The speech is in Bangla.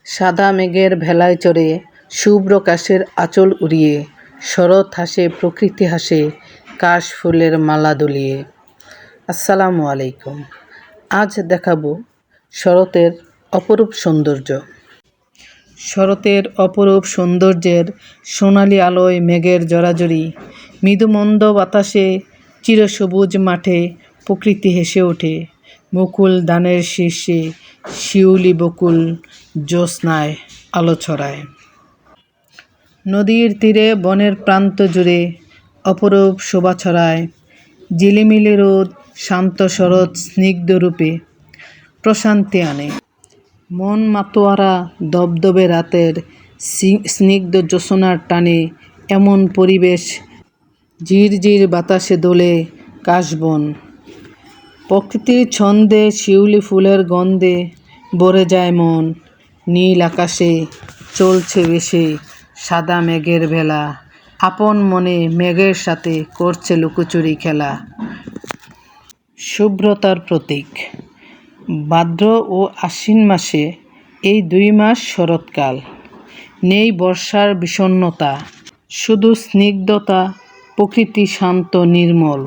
সাদা মেঘের ভেলায় চড়ে শুভ্র কাশের আঁচল উড়িয়ে শরৎ হাসে, প্রকৃতি হাসে, কাশ ফুলের মালা দুলিয়ে। আসসালামু আলাইকুম। আজ দেখাবো শরতের অপরূপ সৌন্দর্য। শরতের অপরূপ সৌন্দর্যের সোনালি আলোয় মেঘের জড়াজড়ি, মৃদুমন্দ বাতাসে, চিরসবুজ মাঠে প্রকৃতি হেসে ওঠে। মুকুল দানের শীর্ষে শিউলি বকুল জ্যোৎস্নায় আলো ছড়ায়। নদীর তীরে বনের প্রান্ত জুড়ে অপরূপ শোভা ছড়ায়। ঝিলিমিলি রোদ শান্ত শরৎ স্নিগ্ধ রূপে প্রশান্তি আনে। মন মাতোয়ারা দবদবে রাতের স্নিগ্ধ জ্যোৎস্নার টানে এমন পরিবেশ, ঝিরঝির বাতাসে দোলে কাশবন। প্রকৃতির ছন্দে শিউলি ফুলের গন্ধে ভরে যায় মন। নীল আকাশে চলছে ভেসে সাদা মেঘের ভেলা, আপন মনে মেঘের সাথে করছে লুকোচুরি খেলা। শুভ্রতার প্রতীক। ভাদ্র ও আশ্বিন মাসে এই 2 মাস শরৎকাল। নেই বর্ষার বিষণ্ণতা, শুধু স্নিগ্ধতা, প্রকৃতি শান্ত নির্মল।